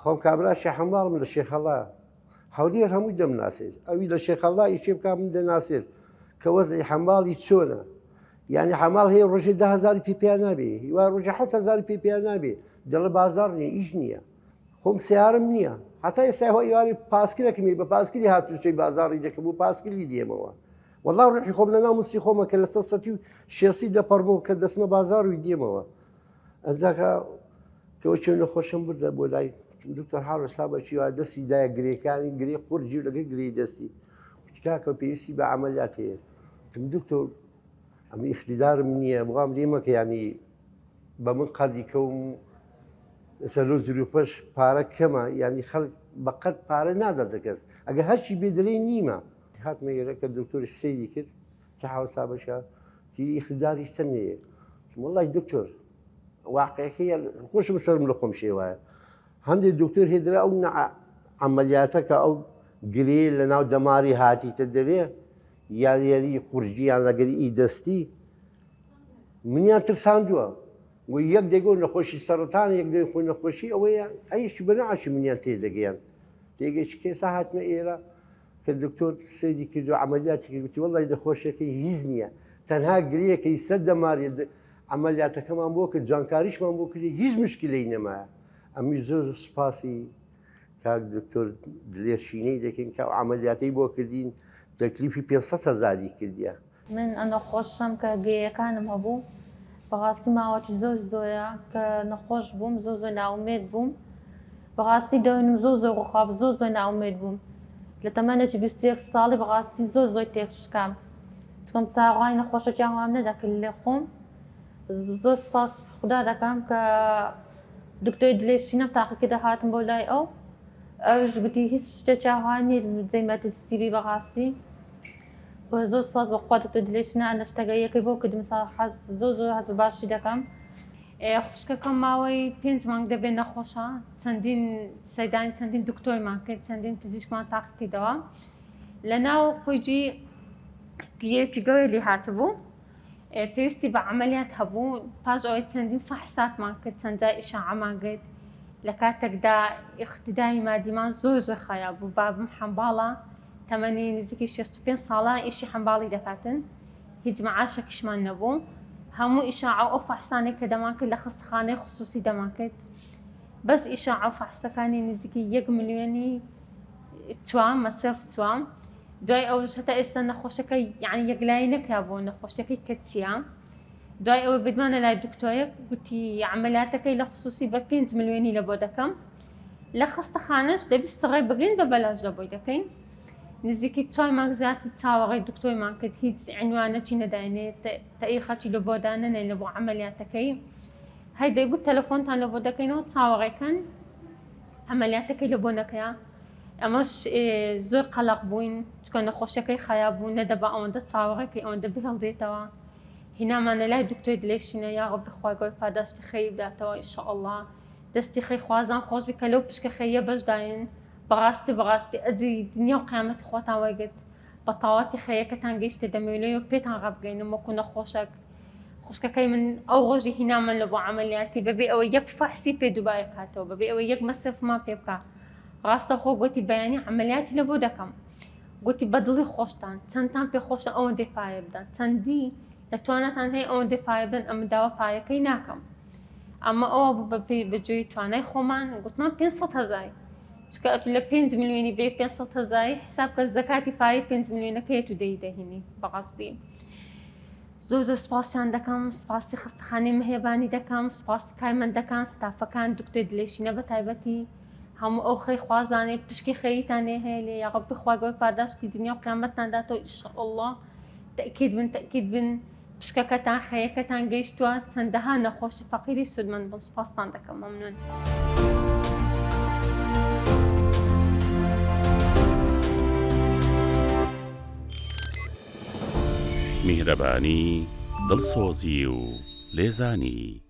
خۆم کابراشی حەماڵم لە شێخەڵا هەولێر هەمووی دەمناسێت ئەوی لە شێخەڵا ئیشێ بکا من دەناسێت کە وەزعی حەماڵی چۆنە یعنی حەماڵ هەیە ڕۆژێ 10,000 پێ نابێ هیوا ڕۆژێ 7,000 پێ نابێ دڵە بازار نییە ئیش نییە خۆم سیارم نییە حتا ئێستا ئێواری پاسکلەکەمی بە پاسکلی هاتوچەی بازاڕی دەکەم و پاسکلی دێمەوە وەڵا ڕێحی خۆم لە ناو مستی خۆمە کە لە 600 دەپەڕمەوە کە دەستمە بازاڕوی دێمەوە ئەزاکە کەەوە چێ نەخۆشم بردە بۆ لای دکتۆر هاڕۆستا بەچی وا دەستی دایە گرێکانی گرێ قورجی لەگەی گرێی دەستی وتیکاکە پێویستی بە عەمەلیات هەیە دکتۆر ئەمە ئیختیدارم نییە بڵام لێمەکە ینی بە من قەدی کەوم سەرۆ زروپەش پارە کەمە ینی خەڵک بەقەت پارە نادات کەس ئەگە هەرچی بێدرەی نیمە هاتمە ئێرەکە دکتۆری سەیری کرد کە هاوسا بەشە تی ئیختیداری چەندەیە وەڵای دکتۆر واقعەکەی خۆشم سەرم لە خۆم شێوایە هەندێک دکتۆر هێدرا ئەو عەمەلیاتە کە ئەو گرێ لە ناو دەماری هاتیتە دەوێ یاریاری قورجیان لەگەری ئی دەستی منیان ترساندووە و یەک دێگۆ نەخۆشی سەرەتان یەک دێ خۆی نەخۆشی ئەوەیە ئەیش بەنەعاشی منیان تێدەگەیان تێگەیشت کێسا هاتمە ئێرە کە دکتۆر سەیری کرد و عەمەلیاتی کردوتی وەڵی نەخۆشیەکەی هیچ نییە تەنها گرەیەکەی سەد دەماری عەمەلیاتەکەمان بۆ کرد جوانکاریشمان بۆ کردی هیچ مشکلەی نەمایە ئەمی زۆر سوپاسی کاک دکتۆر دلێرشینەی دەکەین کە عەمەلیاتەی بۆ کردین تەکلیفی 500,000 کردیە من ئەنە خۆشم کە گەیەکانم هەبوو بەڕاستی ماوەتی زۆر زۆرە کە نەخۆش بووم زۆر ناومێت بووم بەڕاستی دەوێنم زۆر ڕخاب زۆر ناومێت بووم لە تەمەنێکی 21 ساڵی بەڕاستی زۆر تێکشکام چکەم چاوای نەخۆشەکیان وام نەدەکرد لێ خۆم زۆر سپاس خوددا دەکەم کە دکتۆری دلێرشینەم تاقیکردە هاتم بۆ لای ئەوش گوتی هیچ شتێک چاوانی جەیمەتی سیبی بەڕاستی زۆر سپاس بەخوا دکتۆر دلێرشینە ئەنە شتەگەیەکەی بۆ کردم حەز زۆر حەز باشی دەکەم خوشکەکەم ماوەی 5 مانگ دەبێت نەخۆشە چەندین سەیدانی چەندین دکتۆرمان کرد چەندین پزیشکمان تاقیکردەوە لە ناو خۆیجی گرێکی گەورەی لێ هاتبوو پێویستی بە عەمەلیات هەبوو پاش ئەوەی چەندین فەحساتمان کرد چەندجا ئیشاعەمان کرد لە کاتێکدا ئیختیداری مادیمان زۆر خایاب بوو بابم حەمباڵە تەمەنی نزیکی 65 ساڵە ئیشی حەمباڵی دەکاتن هیچ مەعاشێکیشمان نەبوو هەموو ئیشاعە ئەو فەحسانێک کە دەمان کرد لە خستەخانەی خصوصی دەمان کرد بەس ئیشاعە فەحسەکانی نزیکی 1 ملیۆنی توام مەسرف توام دوای ئەوش هەتا ئێستا نەخۆشەکە یعنی یەکلایی نەکرا بۆ نەخۆشیەکەی کە چییە دوای ئەوە بدوانە لای دکتۆرێک گوتی عەمەلیاتەکەی لە خصوصی بە 5 ملیۆنی لە بۆ دەکەم لە خستەخانەش دەبیست ڕێ بگرین بە بەلاش لە بۆی دەکەین نزیکی 4 مانگ زیاتی چاوەڕێی دکتۆرمان کرد هیچ عنوانەکی نەداێنێت تەئیقەکی لە بۆ دانەنێن لە بۆ عەمەلیاتەکەی هەی دەیگوت تەلەفۆنتان لە بۆ دەکەینەوە چاوەڕێکەن عەمەلیاتەکەی لە بۆ نەکەیە ئەمەش زۆر قەلق بووین چکە نەخۆشیەکەی خایاب بوو نەدەبا ئەوەندە چاوەڕێکی ئەوەندە بهێڵدێتەوە هینامانە لای دکتۆری دلێرشینە یا ڕەبی خوای گەورە پاداشتی خەیری بداتەوە ئینشاءالله دەستی خەی خوازان خۆش بی کە لەو پشکە خەیە بەشداین بەڕاستی ئەدی دنیا و قیامەتی خۆتان وەرگرت بە تاواتی خەیەکەتان گەیشتە دەمەوێت و پێتان ڕابگەینم وەکو نەخۆشەک خوشکەکەی من ئەو ڕۆژی هینامەن لە بۆ عەمەلیاتی بەبێ ئەوە یەک فەحسی پێ دووبارە کاتەوە بەبێ ئەوە یەک مەسرفمان پێ بکە ڕاستەخۆ گوتی بەیانی عەمەلیاتی لە بۆ دەکەم گوتی بە دڵی خۆشتان چەندتان پێ خۆشە ئەوەندەی پارە بدەن چەندی دەتوانێتان هەیە ئەوەندەی پارە بدەن ئەمە داوا پارەکەی ناکەم ئەمە ئەوە بەجێی توانای خۆمان گوتمان 500,000 چکە ئەتو لە 5 ملیۆنی بێ 500,000 حساب کە زەکاتی پارەی 5 ملیۆنەکەی تو دەهێنی بەڕاستی زۆر سپاسیان دەکەم سپاسی خستەخانەی مهێبانی دەکەم سپاسی کارمەندەکان ستافەکان دکتۆر دلێرشینە بە تایبەتی هەموو ئەو خەی خوازانێ پشکی خەیتانێ هەیە لێ یا ڕەبی خوا گەورە پاداشتی دنیا و قیامەتتان داتەوە ئینشاءالله تەئکید بن پشکەکەتان خەیەکەتان گەیشتووە چەندەها نەخۆشی فەقیری سودمەند بن سپاستان دەکەم مەمنون میهرەبانی دڵسۆزی و لێزانی